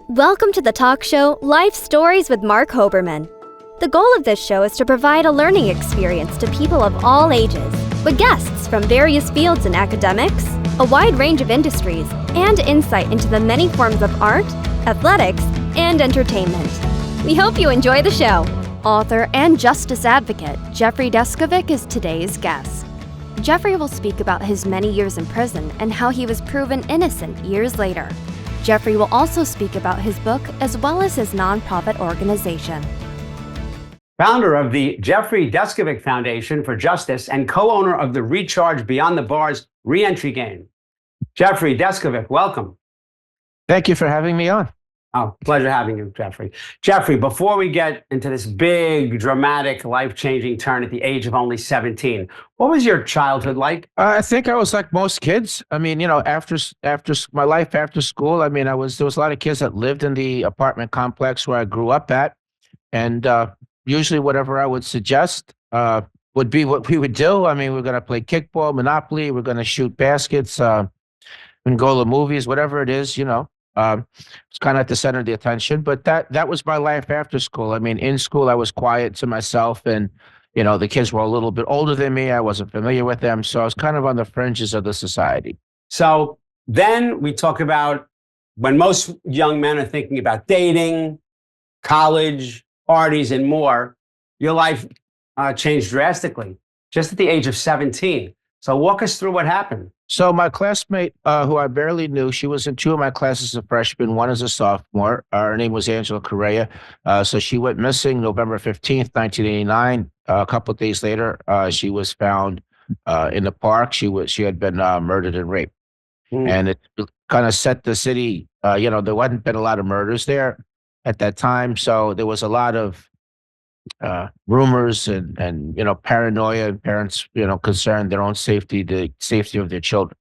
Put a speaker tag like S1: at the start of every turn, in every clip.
S1: Welcome to the talk show Life Stories with Marc Hoberman. The goal of this show is to provide a learning experience to people of all ages, with guests from various fields in academics, a wide range of industries, and insight into the many forms of art, athletics, and entertainment. We hope you enjoy the show. Author and justice advocate Jeffrey Deskovic is today's guest. Jeffrey will speak about his many years in prison and how he was proven innocent years later. Jeffrey will also speak about his book as well as his nonprofit organization.
S2: Founder of the Jeffrey Deskovic Foundation for Justice and co-owner of the Recharge Beyond the Bars reentry game. Jeffrey Deskovic, welcome.
S3: Thank you for having me on.
S2: Oh, pleasure having you, Jeffrey. Jeffrey, before we get into this big, dramatic, life-changing turn at the age of only 17, what was your childhood like?
S3: I think I was like most kids. I mean, after my life after school, I mean, there was a lot of kids that lived in the apartment complex where I grew up at. And usually whatever I would suggest would be what we would do. I mean, we're going to play kickball, Monopoly. We're going to shoot baskets and go to the movies, whatever it is, it's kind of at the center of the attention, but that was my life after school. I mean, in school, I was quiet to myself and, the kids were a little bit older than me. I wasn't familiar with them. So I was kind of on the fringes of the society.
S2: So then we talk about when most young men are thinking about dating, college, parties, and more, your life changed drastically just at the age of 17. So walk us through what happened.
S3: So my classmate, who I barely knew, she was in two of my classes as a freshman, one as a sophomore. Her name was Angela Correa. So she went missing November 15th, 1989. A couple of days later, she was found in the park. She had been murdered and raped. And it kind of set the city, there hadn't been a lot of murders there at that time. So there was a lot of rumors and paranoia, and parents concerned their own safety, the safety of their children.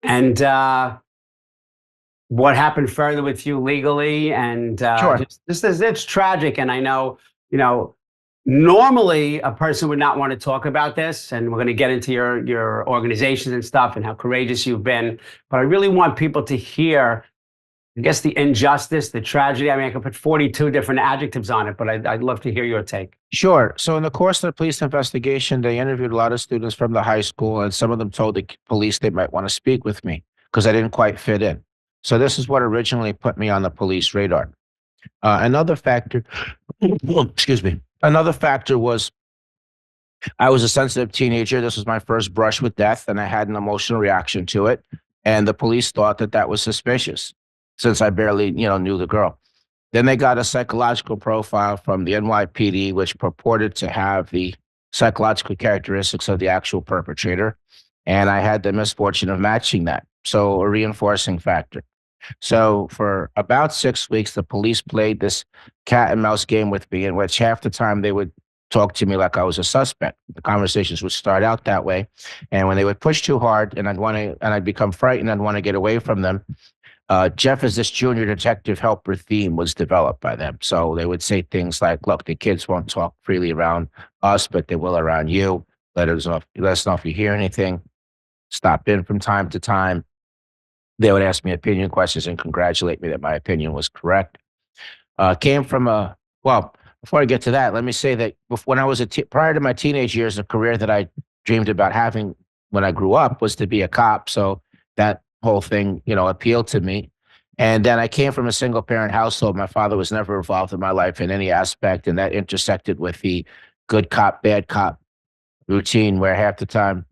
S2: And what happened further with you legally? And
S3: Sure.
S2: It's tragic, and I know normally a person would not want to talk about this, and we're going to get into your organizations and stuff and how courageous you've been, but I really want people to hear, I guess, the injustice, the tragedy. I mean, I could put 42 different adjectives on it, but I'd love to hear your take.
S3: Sure. So in the course of the police investigation, they interviewed a lot of students from the high school, and some of them told the police they might want to speak with me because I didn't quite fit in. So this is what originally put me on the police radar. Another factor, another factor was I was a sensitive teenager. This was my first brush with death, and I had an emotional reaction to it. And the police thought that was suspicious, since I barely, knew the girl. Then they got a psychological profile from the NYPD, which purported to have the psychological characteristics of the actual perpetrator. And I had the misfortune of matching that. So a reinforcing factor. So for about 6 weeks, the police played this cat and mouse game with me, in which half the time they would talk to me like I was a suspect. The conversations would start out that way. And when they would push too hard and I'd become frightened, I'd want to get away from them. Jeff as this junior detective helper theme was developed by them. So they would say things like, look, the kids won't talk freely around us, but they will around you. Let us know if you hear anything. Stop in from time to time. They would ask me opinion questions and congratulate me that my opinion was correct. Before I get to that, let me say that when I was prior to my teenage years, the career that I dreamed about having when I grew up was to be a cop. So that whole thing, appealed to me. And then I came from a single parent household. My father was never involved in my life in any aspect. And that intersected with the good cop, bad cop routine where half the time,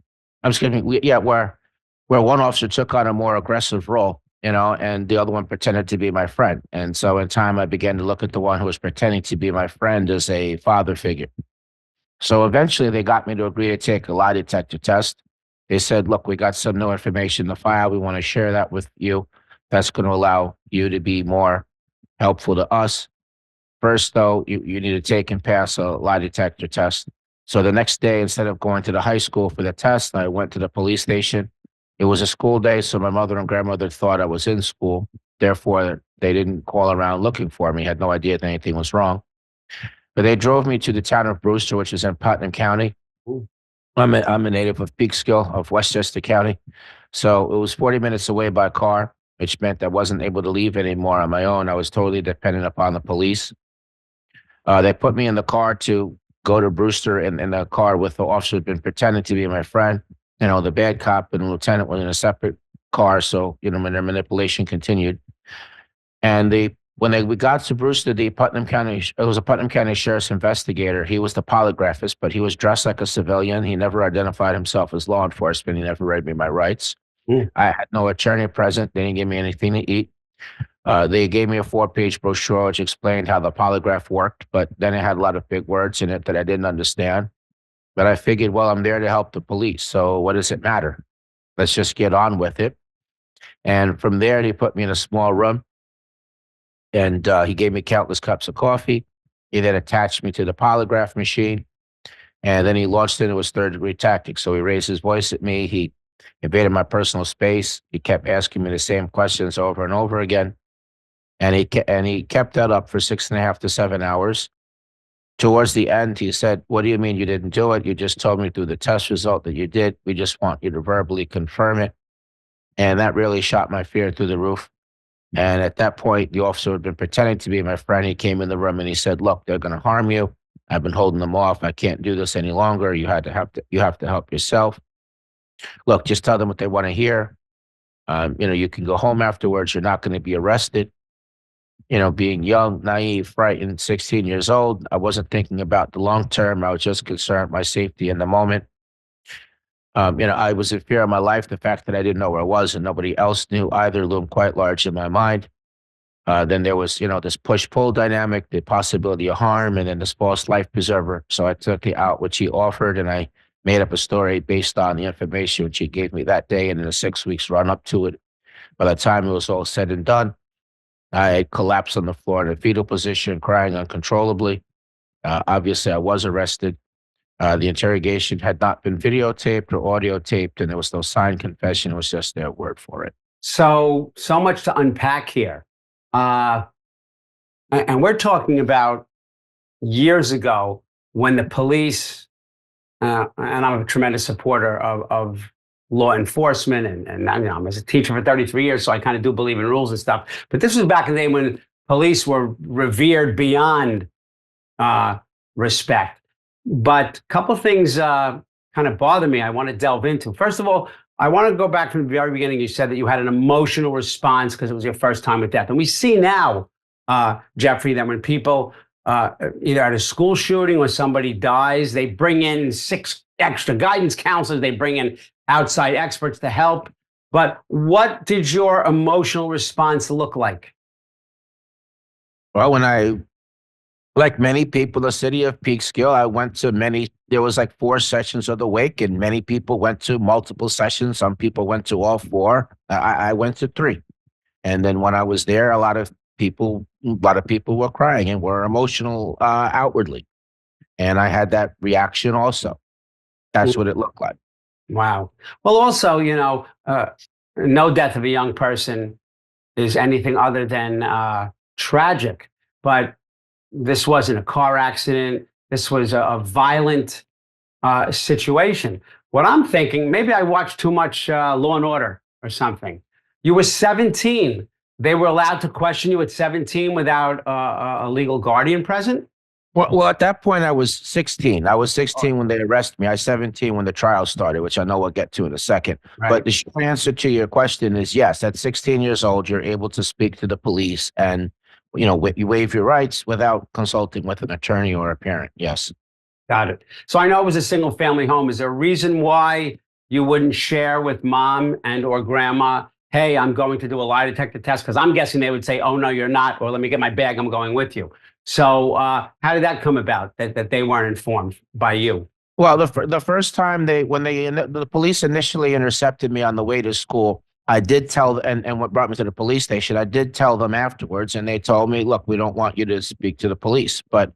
S3: where one officer took on a more aggressive role, and the other one pretended to be my friend. And so in time, I began to look at the one who was pretending to be my friend as a father figure. So eventually they got me to agree to take a lie detector test. They said, look, we got some new information in the file. We want to share that with you. That's going to allow you to be more helpful to us. First, though, you need to take and pass a lie detector test. So the next day, instead of going to the high school for the test, I went to the police station. It was a school day, so my mother and grandmother thought I was in school. Therefore, they didn't call around looking for me, had no idea that anything was wrong. But they drove me to the town of Brewster, which is in Putnam County. I'm a native of Peekskill of Westchester County. So it was 40 minutes away by car. which meant I wasn't able to leave anymore on my own. I was totally dependent upon the police. They put me in the car to go to Brewster in the car with the officer who'd been pretending to be my friend. The bad cop and the lieutenant were in a separate car. So, when their manipulation continued. And we got to Brewster, it was a Putnam County Sheriff's investigator. He was the polygraphist, but he was dressed like a civilian. He never identified himself as law enforcement. He never read me my rights. I had no attorney present. They didn't give me anything to eat. They gave me a 4-page brochure which explained how the polygraph worked, but then it had a lot of big words in it that I didn't understand. But I figured, well, I'm there to help the police, so what does it matter? Let's just get on with it. And from there, he put me in a small room, and he gave me countless cups of coffee. He then attached me to the polygraph machine, and then he launched into his third-degree tactics. So he raised his voice at me. He invaded my personal space. He kept asking me the same questions over and over again. And he kept that up for 6.5 to 7 hours. Towards the end, he said, "What do you mean you didn't do it? You just told me through the test result that you did. We just want you to verbally confirm it." And that really shot my fear through the roof. And at that point, the officer who had been pretending to be my friend, he came in the room and he said, "Look, they're going to harm you. I've been holding them off. I can't do this any longer. You have to help yourself. Look, just tell them what they want to hear. You can go home afterwards. You're not going to be arrested." Being young, naive, frightened, 16 years old, I wasn't thinking about the long term. I was just concerned with my safety in the moment. I was in fear of my life. The fact that I didn't know where I was and nobody else knew either loomed quite large in my mind. Then there was, this push-pull dynamic, the possibility of harm, and then this false life preserver. So I took it out, which he offered, and I made up a story based on the information which he gave me that day and in the 6 weeks run up to it. By the time it was all said and done, I collapsed on the floor in a fetal position, crying uncontrollably. Obviously, I was arrested. The interrogation had not been videotaped or audio taped, and there was no signed confession. It was just their word for it.
S2: So much to unpack here. And we're talking about years ago when the police, and I'm a tremendous supporter of law enforcement, and I'm as a teacher for 33 years, so I kind of do believe in rules and stuff. But this was back in the day when police were revered beyond respect. But a couple things kind of bother me I want to delve into. First of all, I want to go back from the very beginning. You said that you had an emotional response because it was your first time with death. And we see now, Jeffrey, that when people either at a school shooting or somebody dies, they bring in 6 extra guidance counselors, they bring in outside experts to help. But what did your emotional response look like?
S3: Well, like many people, the city of Peekskill, I went to there was like 4 sessions of the wake, and many people went to multiple sessions. Some people went to all 4. I went to 3. And then when I was there, a lot of people were crying and were emotional outwardly. And I had that reaction also. That's what it looked like.
S2: Wow. Well, also, no death of a young person is anything other than tragic. But this wasn't a car accident. This was a violent situation. What I'm thinking, maybe I watched too much Law and Order or something. You were 17. They were allowed to question you at 17 without a legal guardian present?
S3: Well, at that point, I was 16. I was 16 when they arrested me. I was 17 when the trial started, which I know we'll get to in a second.
S2: Right.
S3: But the short answer to your question is yes. At 16 years old, you're able to speak to the police and, you waive your rights without consulting with an attorney or a parent. Yes.
S2: Got it. So I know it was a single family home. Is there a reason why you wouldn't share with mom and or grandma, hey, I'm going to do a lie detector test? Because I'm guessing they would say, oh, no, you're not. Or let me get my bag. I'm going with you. So how did that come about that they weren't informed by you?
S3: Well, the first time the police initially intercepted me on the way to school, I did tell, and what brought me to the police station, I did tell them afterwards, and they told me, look, we don't want you to speak to the police. But,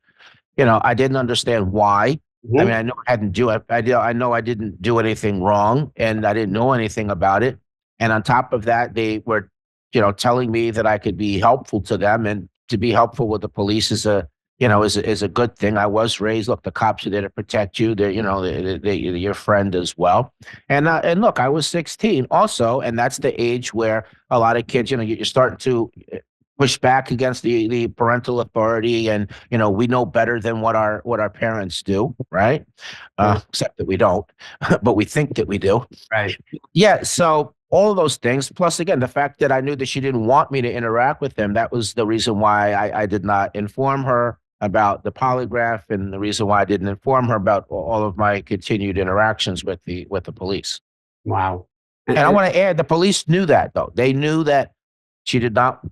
S3: I didn't understand why. Mm-hmm. I mean, I know I know I didn't do anything wrong, and I didn't know anything about it. And on top of that, they were, telling me that I could be helpful to them, and to be helpful with the police is a is a good thing. I was raised, look, the cops are there to protect you. They're, they're your friend as well. And look, I was 16 also, and that's the age where a lot of kids, you're starting to push back against the parental authority, and we know better than what our parents do, right? Except that we don't, but we think that we do.
S2: Right.
S3: Yeah, so all of those things, plus again, the fact that I knew that she didn't want me to interact with them, that was the reason why I did not inform her about the polygraph, and the reason why I didn't inform her about all of my continued interactions with the police.
S2: Wow.
S3: And I want to add, the police knew that, though. They knew that she did not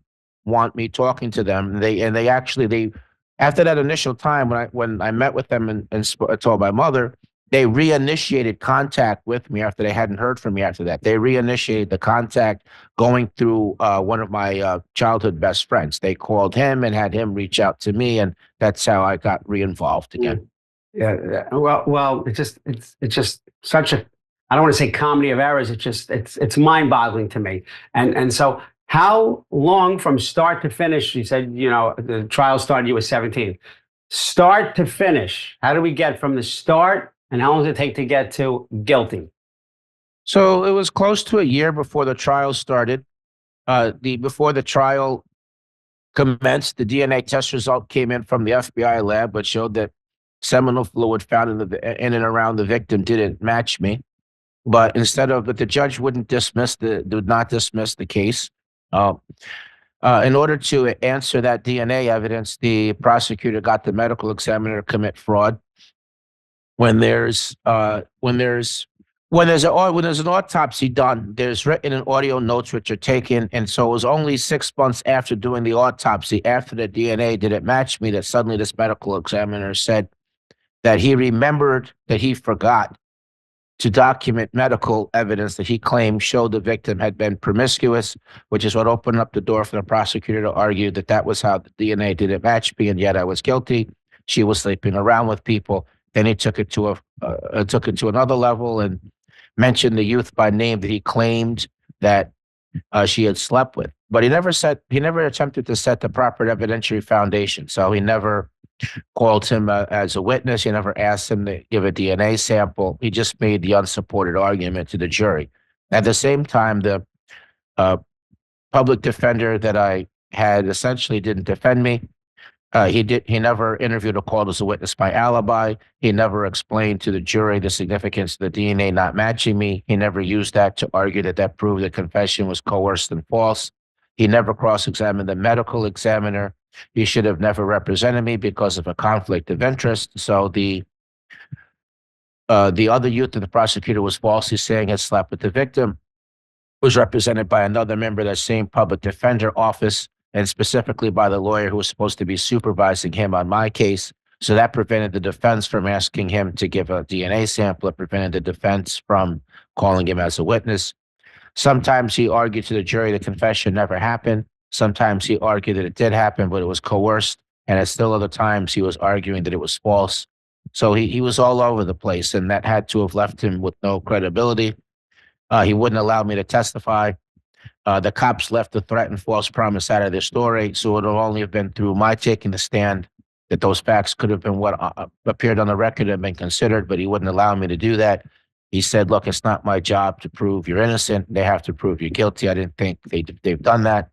S3: want me talking to them. They actually, after that initial time when I met with them and told my mother, they reinitiated contact with me after they hadn't heard from me after that. They reinitiated the contact going through one of my childhood best friends. They called him and had him reach out to me, and that's how I got re-involved again.
S2: Yeah. Well, it's just such a, I don't want to say comedy of errors. It's mind-boggling to me. And so how long from start to finish? You said, the trial started, you were 17. Start to finish. How do we get from the start, and how long does it take to get to guilty?
S3: So it was close to a year before the trial started. Before the trial commenced, the DNA test result came in from the FBI lab, which showed that seminal fluid found in and around the victim didn't match me. But the judge would not dismiss the case. In order to answer that DNA evidence, the prosecutor got the medical examiner to commit fraud. When there's an autopsy done, there's written in audio notes which are taken, and so it was only 6 months after doing the autopsy, after the DNA didn't match me, that suddenly this medical examiner said that he remembered that he forgot to document medical evidence that he claimed showed the victim had been promiscuous, which is what opened up the door for the prosecutor to argue that was how the DNA didn't match me, and yet I was guilty. She was sleeping around with people. Then he took it to another level and mentioned the youth by name that he claimed that she had slept with. But he never attempted to set the proper evidentiary foundation. So he never called him as a witness. He never asked him to give a DNA sample. He just made the unsupported argument to the jury. At the same time, the public defender that I had essentially didn't defend me. He never interviewed or called as a witness by alibi. He never explained to the jury the significance of the DNA not matching me. He never used that to argue that proved the confession was coerced and false. He never cross-examined the medical examiner. He should have never represented me because of a conflict of interest. So the other youth that the prosecutor was falsely saying had slept with the victim was represented by another member of that same public defender office, and specifically by the lawyer who was supposed to be supervising him on my case. So that prevented the defense from asking him to give a DNA sample. It prevented the defense from calling him as a witness. Sometimes he argued to the jury the confession never happened. Sometimes he argued that it did happen, but it was coerced. And at still other times, he was arguing that it was false. So he was all over the place, and that had to have left him with no credibility. He wouldn't allow me to testify. The cops left the threat and false promise out of their story, so it would only have been through my taking the stand that those facts could have been what appeared on the record and been considered, but he wouldn't allow me to do that. He said, look, it's not my job to prove you're innocent. They have to prove you're guilty. I didn't think they've done that.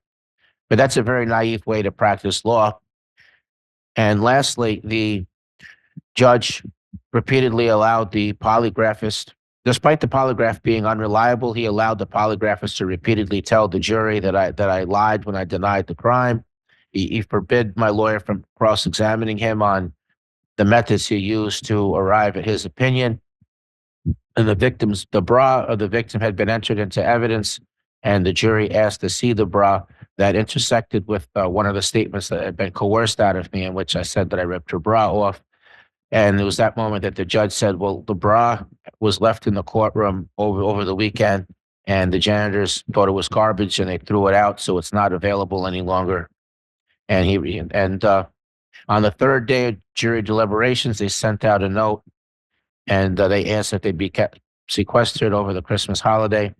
S3: But that's a very naive way to practice law. And lastly, the judge repeatedly allowed the polygraphist, despite the polygraph being unreliable, he allowed the polygraphist to repeatedly tell the jury that I lied when I denied the crime. He forbid my lawyer from cross-examining him on the methods he used to arrive at his opinion. And the bra of the victim had been entered into evidence, and the jury asked to see the bra that intersected with one of the statements that had been coerced out of me, in which I said that I ripped her bra off. And it was that moment that the judge said, well, the bra was left in the courtroom over the weekend, and the janitors thought it was garbage and they threw it out, so it's not available any longer. And on the third day of jury deliberations, they sent out a note, and they asked that they be kept sequestered over the Christmas holiday.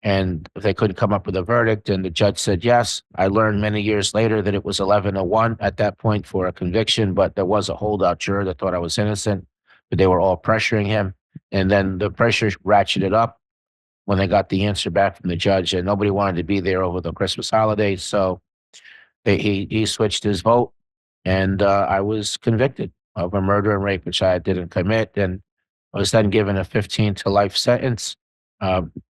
S3: and they couldn't come up with a verdict. And the judge said yes. I learned many years later that it was 11-1 at that point for a conviction, but there was a holdout juror that thought I was innocent, but they were all pressuring him. And then the pressure ratcheted up when they got the answer back from the judge, and nobody wanted to be there over the Christmas holidays. So he switched his vote, and I was convicted of a murder and rape, which I didn't commit. And I was then given a 15 to life sentence.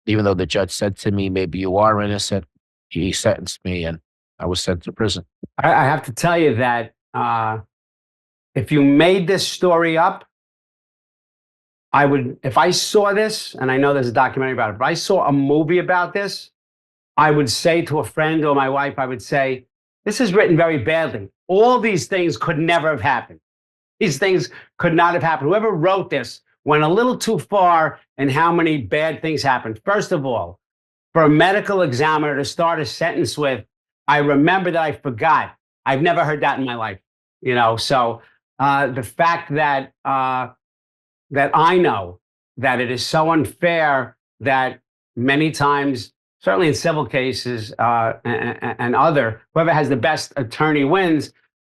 S3: Even though the judge said to me, maybe you are innocent, he sentenced me and I was sent to prison.
S2: I have to tell you that if you made this story up, I would, if I saw this, and I know there's a documentary about it, but I saw a movie about this, I would say to a friend or my wife, I would say, this is written very badly. All these things could never have happened. These things could not have happened. Whoever wrote this went a little too far in how many bad things happened. First of all, for a medical examiner to start a sentence with, I remember that I forgot. I've never heard that in my life. So the fact that that I know that it is so unfair that many times, certainly in civil cases and other, whoever has the best attorney wins.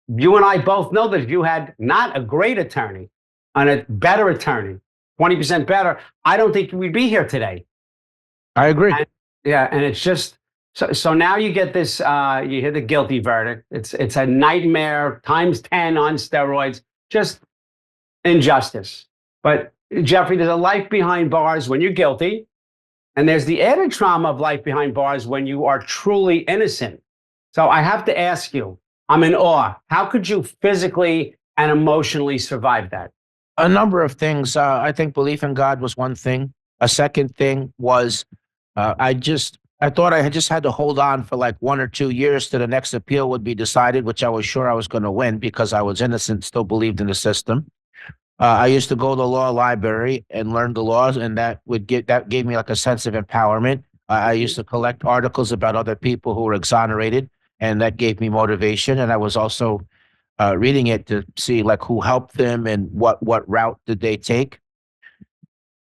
S2: You and I both know that if you had not a great attorney and a better attorney, 20% better, I don't think we'd be here today.
S3: I agree.
S2: And it's just, so now you get this, you hear the guilty verdict. It's a nightmare times 10 on steroids, just injustice. But Jeffrey, there's a life behind bars when you're guilty, and there's the added trauma of life behind bars when you are truly innocent. So I have to ask you, I'm in awe. How could you physically and emotionally survive that?
S3: A number of things. I think belief in God was one thing. A second thing was I thought I had to hold on for like 1 or 2 years till the next appeal would be decided, which I was sure I was going to win because I was innocent, still believed in the system. I used to go to the law library and learn the laws, and that gave me like a sense of empowerment. I used to collect articles about other people who were exonerated, and that gave me motivation. And I was also reading it to see like who helped them and what route did they take.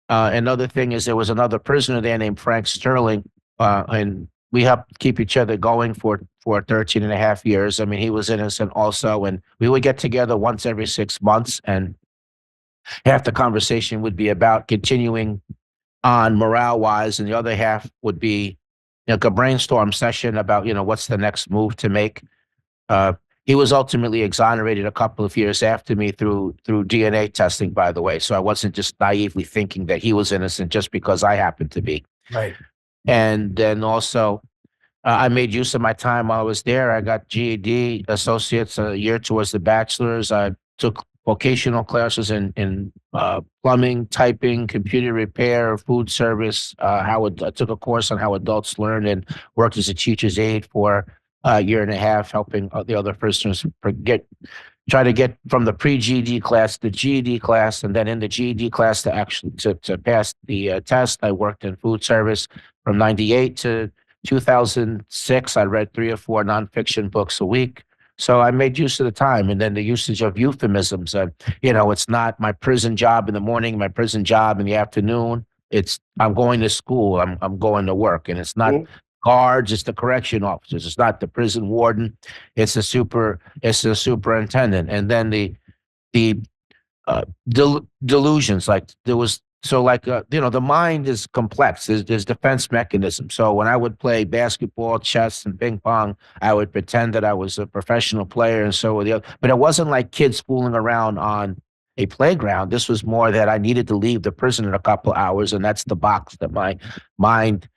S3: Another thing is there was another prisoner there named Frank Sterling, and we helped keep each other going for 13 and a half years. I mean, he was innocent also, and we would get together once every 6 months, and half the conversation would be about continuing on morale-wise, and the other half would be like a brainstorm session about, what's the next move to make. He was ultimately exonerated a couple of years after me through DNA testing, by the way. So I wasn't just naively thinking that he was innocent just because I happened to be.
S2: Right.
S3: And then also, I made use of my time while I was there. I got GED, associates, a year towards the bachelor's. I took vocational classes in plumbing, typing, computer repair, food service. I took a course on how adults learn and worked as a teacher's aide for a year and a half, helping the other prisoners try to get from the pre-GED class to GED class, and then in the GED class to actually to pass the test. I worked in food service from 98 to 2006. I read 3 or 4 nonfiction books a week. So I made use of the time, and then the usage of euphemisms. It's not my prison job in the morning, my prison job in the afternoon. It's I'm going to school, I'm going to work, and it's not guards, it's the correction officers. It's not the prison warden, it's the superintendent. And then the delusions, like there was. So the mind is complex. There's defense mechanisms. So when I would play basketball, chess, and ping pong, I would pretend that I was a professional player, and so were the other. But it wasn't like kids fooling around on a playground. This was more that I needed to leave the prison in a couple hours, and that's the box that my mind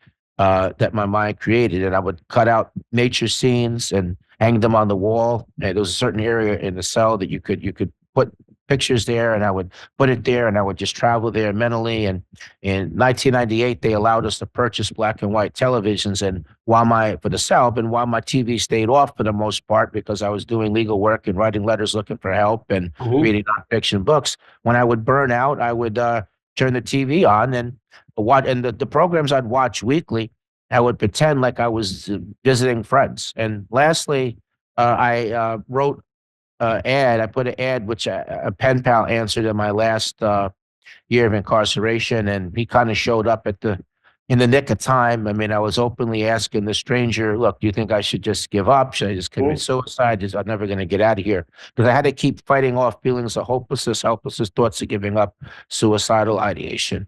S3: created. And I would cut out nature scenes and hang them on the wall. And there was a certain area in the cell that you could put pictures there, and I would put it there, and I would just travel there mentally. And in 1998, they allowed us to purchase black and white televisions, and while my TV stayed off for the most part because I was doing legal work and writing letters looking for help and reading nonfiction books, when I would burn out, I would turn the TV on and watch, and the programs I'd watch weekly, I would pretend like I was visiting friends. And lastly, I wrote I put an ad which a pen pal answered in my last year of incarceration, and he kind of showed up at the in the nick of time. I mean, I was openly asking the stranger, look, do you think I should just give up? Should I just commit suicide? I'm never going to get out of here. Because I had to keep fighting off feelings of hopelessness, thoughts of giving up, suicidal ideation.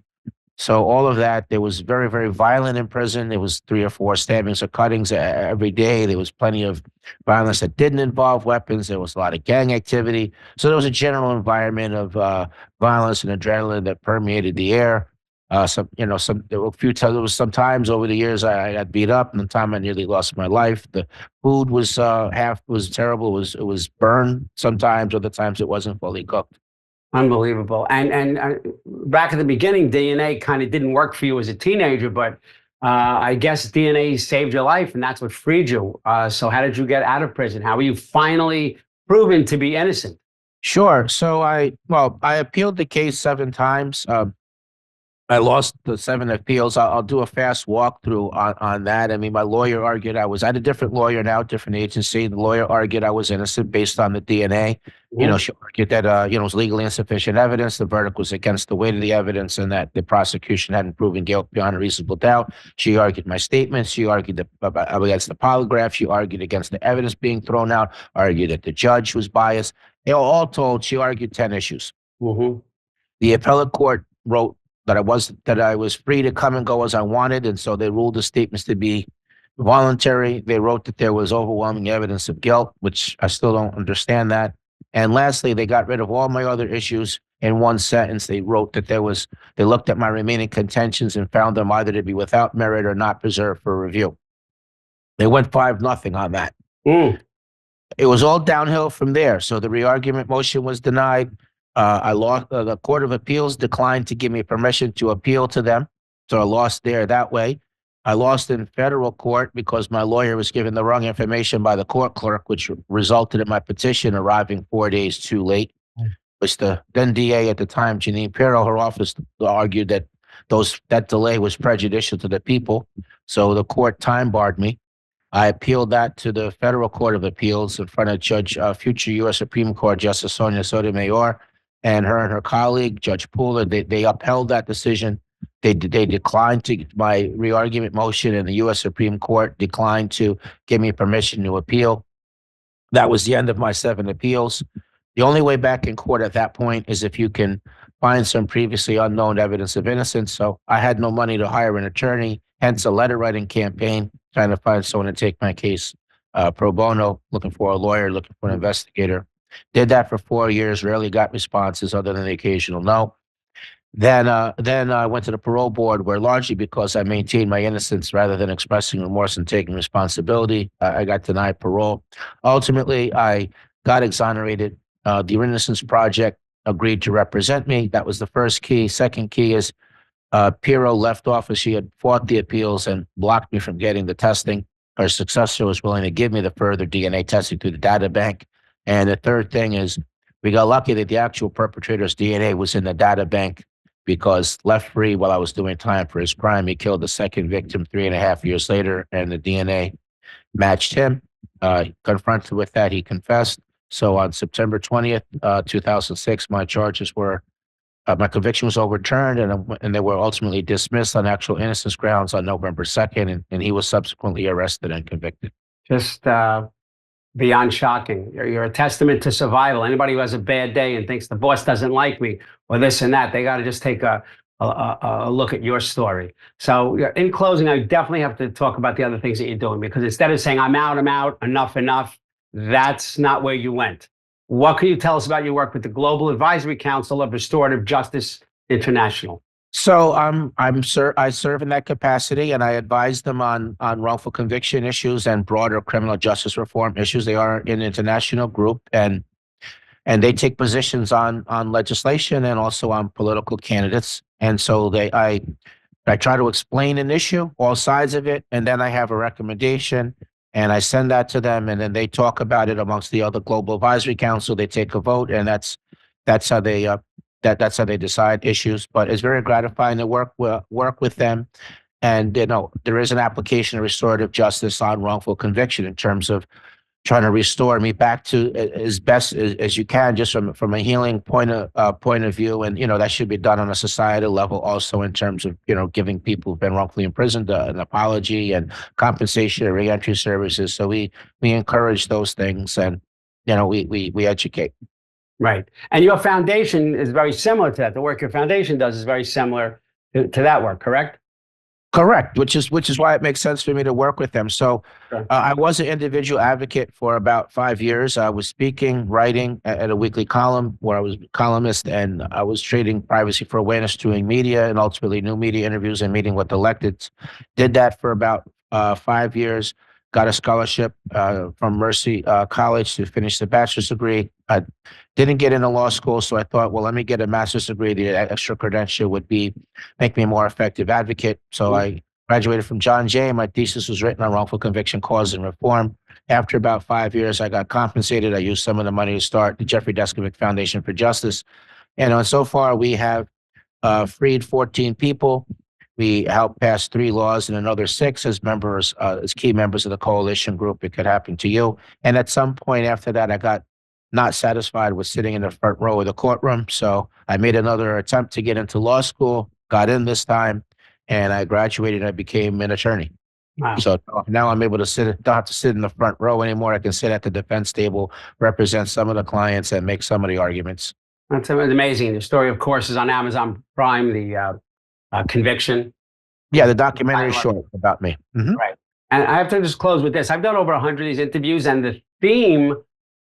S3: So all of that, there was very, very violent in prison. There was 3 or 4 stabbings or cuttings every day. There was plenty of violence that didn't involve weapons. There was a lot of gang activity. So there was a general environment of violence and adrenaline that permeated the air. There were a few times, there was sometimes over the years I got beat up, and the time I nearly lost my life. The food was terrible. It was burned sometimes, other times it wasn't fully cooked.
S2: Unbelievable. And back at the beginning, DNA kind of didn't work for you as a teenager, but I guess DNA saved your life, and that's what freed you. So how did you get out of prison? How were you finally proven to be innocent?
S3: Sure. So I appealed the case 7 times. I lost the 7 appeals. I'll do a fast walkthrough on that. I mean, my lawyer argued I had a different lawyer now, different agency. The lawyer argued I was innocent based on the DNA. She argued that, it was legally insufficient evidence. The verdict was against the weight of the evidence, and that the prosecution hadn't proven guilt beyond a reasonable doubt. She argued my statements. She argued against the polygraph. She argued against the evidence being thrown out, argued that the judge was biased. All told, she argued 10 issues. The appellate court wrote that I was free to come and go as I wanted, and so they ruled the statements to be voluntary. They wrote that there was overwhelming evidence of guilt, which I still don't understand that. And lastly, they got rid of all my other issues in one sentence. They wrote that they looked at my remaining contentions and found them either to be without merit or not preserved for review. They went 5-0 on that. It was all downhill from there. So the re-argument motion was denied. I lost. The Court of Appeals declined to give me permission to appeal to them. So I lost there that way. I lost in federal court because my lawyer was given the wrong information by the court clerk, which resulted in my petition arriving 4 days too late. Which the then DA at the time, Janine Pirro, her office argued that that delay was prejudicial to the people. So the court time barred me. I appealed that to the Federal Court of Appeals in front of future U.S. Supreme Court Justice Sonia Sotomayor. And her colleague, Judge Pooler, they upheld that decision. They declined to my re-argument motion, and the U.S. Supreme Court declined to give me permission to appeal. That was the end of my 7 appeals. The only way back in court at that point is if you can find some previously unknown evidence of innocence. So I had no money to hire an attorney, hence a letter writing campaign, trying to find someone to take my case pro bono, looking for a lawyer, looking for an investigator. Did that for 4 years, rarely got responses other than the occasional no. Then I went to the parole board, where largely because I maintained my innocence rather than expressing remorse and taking responsibility, I got denied parole. Ultimately, I got exonerated. The Innocence Project agreed to represent me. That was the first key. Second key is Pirro left office. She had fought the appeals and blocked me from getting the testing. Her successor was willing to give me the further DNA testing through the data bank. And the third thing is we got lucky that the actual perpetrator's DNA was in the data bank, because left free while I was doing time for his crime, he killed the second victim 3.5 years later, and the DNA matched him. Confronted with that, he confessed. So on September 20th, 2006, my conviction was overturned, and they were ultimately dismissed on actual innocence grounds on November 2nd, and he was subsequently arrested and convicted.
S2: Just beyond shocking. You're a testament to survival. Anybody who has a bad day and thinks the boss doesn't like me or this and that, they got to just take a look at your story. So in closing, I definitely have to talk about the other things that you're doing, because instead of saying, I'm out, enough, that's not where you went. What can you tell us about your work with the Global Advisory Council of Restorative Justice International?
S3: So I serve in that capacity, and I advise them on wrongful conviction issues and broader criminal justice reform issues. They are an international group, and they take positions on legislation and also on political candidates. And so I try to explain an issue, all sides of it, and then I have a recommendation, and I send that to them, and then they talk about it amongst the other Global Advisory Council. They take a vote, and that's how they that's how they decide issues. But it's very gratifying to work with them. And there is an application of restorative justice on wrongful conviction in terms of trying to restore me back to as best as you can, just from a healing point of view. And, that should be done on a societal level also, in terms of, giving people who've been wrongfully imprisoned an apology and compensation and reentry services. So we encourage those things, and, we educate.
S2: Right. And your foundation is very similar to that. The work your foundation does is very similar to that work, correct?
S3: Correct, which is why it makes sense for me to work with them. So
S2: Sure.
S3: I was an individual advocate for about 5 years. I was speaking, writing at a weekly column where I was a columnist, and I was trading privacy for awareness, doing media and ultimately new media interviews and meeting with electeds. Did that for about 5 years. Got a scholarship from Mercy College to finish the bachelor's degree. I didn't get into law school, so I thought, well, let me get a master's degree. The extra credential would make me a more effective advocate. So I graduated from John Jay. My thesis was written on wrongful conviction cause and reform. After about 5 years, I got compensated. I used some of the money to start the Jeffrey Deskovic Foundation for Justice. And so far, we have freed 14 people. We helped pass 3 laws and another 6 as members, as key members of the coalition group. It could happen to you. And at some point after that, I got not satisfied with sitting in the front row of the courtroom. So I made another attempt to get into law school, got in this time, and I graduated. I became an attorney.
S2: Wow.
S3: So now I'm able to don't have to sit in the front row anymore. I can sit at the defense table, represent some of the clients, and make some of the arguments.
S2: That's amazing. The story, of course, is on Amazon Prime, the Conviction.
S3: Yeah, the documentary short about me. Mm-hmm.
S2: Right. And I have to just close with this. I've done over 100 of these interviews, and the theme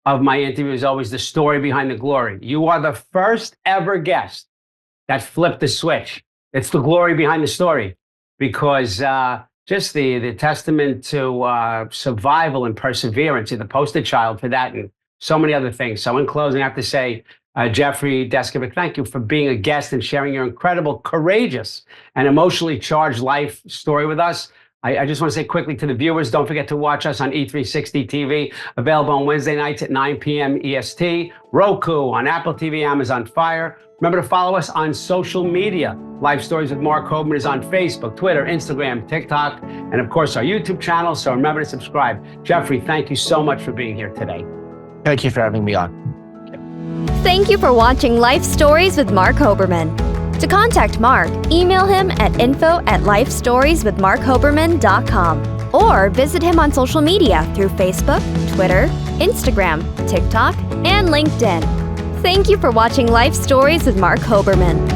S2: of my interview is always the story behind the glory. You are the first ever guest that flipped the switch. It's the glory behind the story, because just the testament to survival and perseverance. You're the poster child for that, and so many other things. So in closing, I have to say, Jeffrey Deskovic, thank you for being a guest and sharing your incredible, courageous, and emotionally charged life story with us. I just want to say quickly to the viewers, don't forget to watch us on E360 TV, available on Wednesday nights at 9 p.m. EST, Roku, on Apple TV, Amazon Fire. Remember to follow us on social media. Life Stories with Marc Hoberman is on Facebook, Twitter, Instagram, TikTok, and of course our YouTube channel. So remember to subscribe. Jeffrey, thank you so much for being here today.
S3: Thank you for having me on.
S1: Thank you for watching Life Stories with Marc Hoberman. To contact Marc, email him at info@lifestorieswithmarchoberman.com or visit him on social media through Facebook, Twitter, Instagram, TikTok, and LinkedIn. Thank you for watching Life Stories with Marc Hoberman.